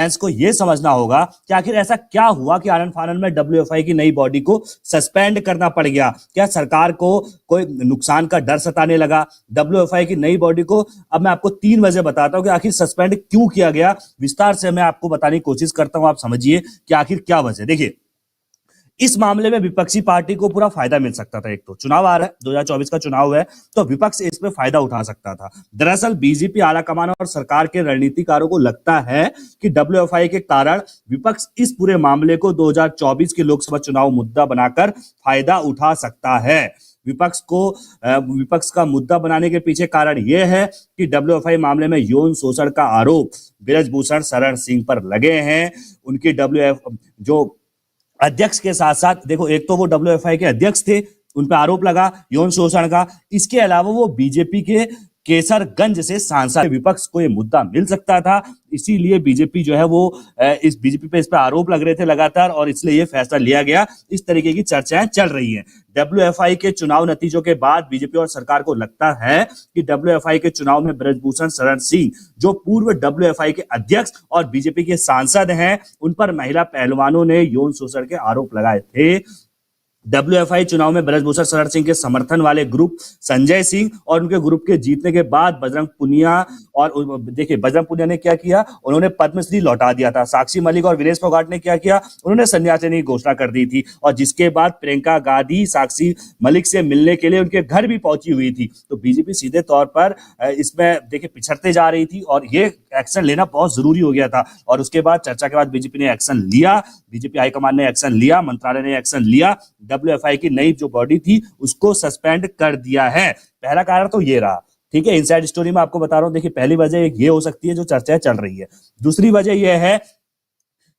को यह समझना होगा कि आखिर ऐसा क्या हुआ कि आनन फानन में डब्ल्यूएफआई की नई बॉडी को सस्पेंड करना पड़ गया। क्या सरकार को कोई नुकसान का डर सताने लगा डब्ल्यूएफआई की नई बॉडी को? अब मैं आपको 3 वजह बताता हूं कि आखिर सस्पेंड क्यों किया गया। विस्तार से मैं आपको बताने की कोशिश करता हूं, आप समझिए कि आखिर क्या वजह। देखिए, इस मामले में विपक्षी पार्टी को पूरा फायदा मिल सकता था। एक तो चुनाव आ रहा है, 2024 का चुनाव है, तो विपक्ष इसमें फायदा उठा सकता था। दरअसल बीजेपी आलाकमान और सरकार के रणनीतिकारों को लगता है कि डब्ल्यूएफआई के कारण विपक्ष इस पूरे मामले को 2024 के लोकसभा चुनाव मुद्दा बनाकर फायदा उठा सकता है। विपक्ष का मुद्दा बनाने के पीछे कारण यह है कि डब्ल्यूएफआई मामले में यौन शोषण का आरोप बृजभूषण शरण सिंह पर लगे हैं। उनकी जो अध्यक्ष के साथ साथ, देखो, एक तो वो डब्ल्यूएफआई के अध्यक्ष थे, उन पर आरोप लगा यौन शोषण का। इसके अलावा वो बीजेपी के केसरगंज से सांसद। विपक्ष को ये मुद्दा मिल सकता था, इसीलिए बीजेपी जो है वो इस पर आरोप लग रहे थे लगातार, और इसलिए ये फैसला लिया गया। इस तरीके की चर्चाएं चल रही हैं। डब्ल्यूएफआई के चुनाव नतीजों के बाद बीजेपी और सरकार को लगता है कि डब्ल्यूएफआई के चुनाव में बृजभूषण शरण सिंह, जो पूर्व डब्ल्यूएफआई के अध्यक्ष और बीजेपी के सांसद हैं, उन पर महिला पहलवानों ने यौन शोषण के आरोप लगाए थे। डब्ल्यूएफआई चुनाव में बृजभूषण शरण सिंह के समर्थन वाले ग्रुप संजय सिंह और उनके ग्रुप के जीतने के बाद बजरंग पुनिया, और देखिए बजरंग पुनिया ने क्या किया, उन्होंने पद्मश्री लौटा दिया था। साक्षी मलिक और विनेश फोगाट ने क्या किया, उन्होंने संन्यासिनी की घोषणा कर दी थी, और जिसके बाद प्रियंका गांधी साक्षी मलिक से मिलने के लिए उनके घर भी पहुंची हुई थी। तो बीजेपी सीधे तौर पर इसमें देखिए पिछड़ते जा रही थी, और ये एक्शन लेना बहुत जरूरी हो गया था। और उसके बाद चर्चा के बाद बीजेपी ने एक्शन लिया, बीजेपी हाईकमान ने एक्शन लिया, मंत्रालय ने एक्शन लिया, डब्ल्यूएफआई की नई जो बॉडी थी उसको सस्पेंड कर दिया है। पहला कारण तो ये रहा, ठीक है। इनसाइड स्टोरी में आपको बता रहा हूं। देखिए, पहली वजह ये हो सकती है जो चर्चाएं चल रही है। दूसरी वजह यह है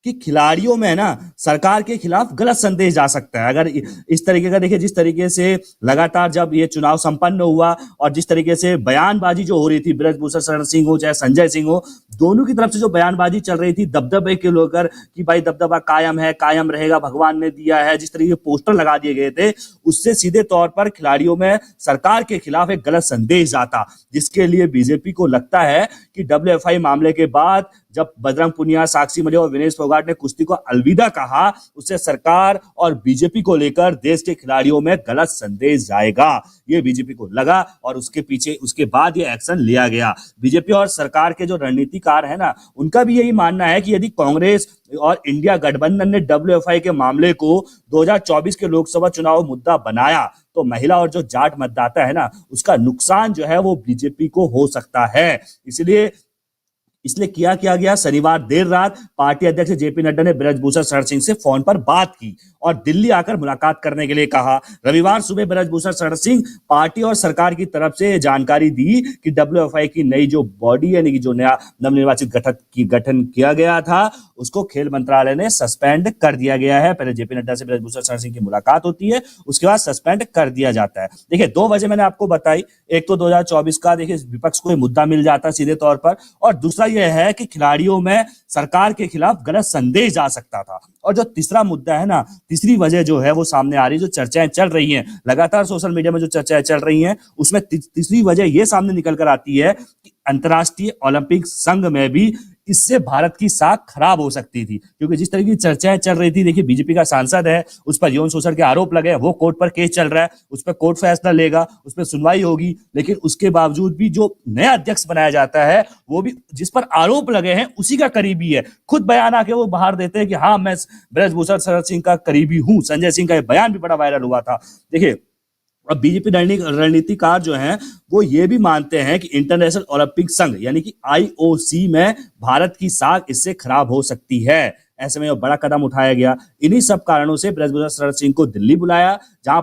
कि खिलाड़ियों में ना सरकार के खिलाफ गलत संदेश जा सकता है। अगर इस तरीके का, देखिए, जिस तरीके से लगातार जब ये चुनाव संपन्न हुआ और जिस तरीके से बयानबाजी जो हो रही थी, बृजभूषण शरण सिंह हो चाहे संजय सिंह हो, दोनों की तरफ से जो बयानबाजी चल रही थी दबदबे के लेकर कि भाई दबदबा कायम है, कायम रहेगा, भगवान ने दिया है, जिस तरीके के पोस्टर लगा दिए गए थे, उससे सीधे तौर पर खिलाड़ियों में सरकार के खिलाफ एक गलत संदेश जाता, जिसके लिए बीजेपी को लगता है कि डब्ल्यूएफआई मामले के बाद जब बजरंग पुनिया, साक्षी मलिक और विनेश फोगाट ने कुश्ती को अलविदा कहा, उससे सरकार और बीजेपी को लेकर देश के खिलाड़ियों में गलत संदेश जाएगा, ये बीजेपी को लगा, और उसके बाद ये एक्शन लिया गया। बीजेपी और सरकार के जो रणनीतिकार है ना, उनका भी यही मानना है कि यदि कांग्रेस और इंडिया गठबंधन ने डब्ल्यूएफआई के मामले को 2024 के लोकसभा चुनाव मुद्दा बनाया, तो महिला और जो जाट मतदाता है ना, उसका नुकसान जो है वो बीजेपी को हो सकता है। इसलिए क्या किया गया, शनिवार देर रात पार्टी अध्यक्ष जेपी नड्डा ने बृजभूषण शरण सिंह से फोन पर बात की और दिल्ली आकर मुलाकात करने के लिए कहा। रविवार सुबह बृजभूषण शरण सिंह पार्टी और सरकार की तरफ से जानकारी दी कि डब्ल्यूएफआई की नई जो बॉडी यानी कि जो नया नवनिर्वाचित गठन किया गया था, उसको खेल मंत्रालय ने सस्पेंड कर दिया गया है। पहले जेपी नड्डा से बृजभूषण शरण सिंह की मुलाकात होती है, उसके बाद सस्पेंड कर दिया जाता है। देखिए, 2 वजह मैंने आपको बताई। एक तो 2024 का देखिए विपक्ष को मुद्दा मिल जाता सीधे तौर पर, और दूसरा यह है कि खिलाड़ियों में सरकार के खिलाफ गलत संदेश जा सकता था। और जो तीसरा मुद्दा है ना, तीसरी वजह जो है वो सामने आ रही है, जो चर्चाएं चल रही हैं लगातार सोशल मीडिया में, जो चर्चाएं चल रही हैं उसमें तीसरी वजह ये सामने निकल कर आती है कि अंतर्राष्ट्रीय ओलंपिक संघ में भी इससे भारत की साख खराब हो सकती थी। क्योंकि जिस तरह की चर्चाएं चल रही थी, देखिए बीजेपी का सांसद है, उस पर यौन शोषण के आरोप लगे, वो कोर्ट पर केस चल रहा है, उस पर कोर्ट फैसला लेगा, उस पर सुनवाई होगी, लेकिन उसके बावजूद भी जो नया अध्यक्ष बनाया जाता है वो भी जिस पर आरोप लगे हैं उसी का करीबी है। खुद बयान आके वो बाहर देते हैं कि हाँ, मैं बृजभूषण शरण सिंह का करीबी हूं। संजय सिंह का ये बयान भी बड़ा वायरल हुआ था। देखिए, अब बीजेपी रणनीतिकार जो हैं वो ये भी मानते हैं कि इंटरनेशनल ओलंपिक संघ यानी कि आईओसी में भारत की साख इससे खराब हो सकती है। ऐसे में बड़ा कदम उठाया गया। इन्हीं सब कारणों से बृजभूषण शरण सिंह को दिल्ली बुलाया, जहां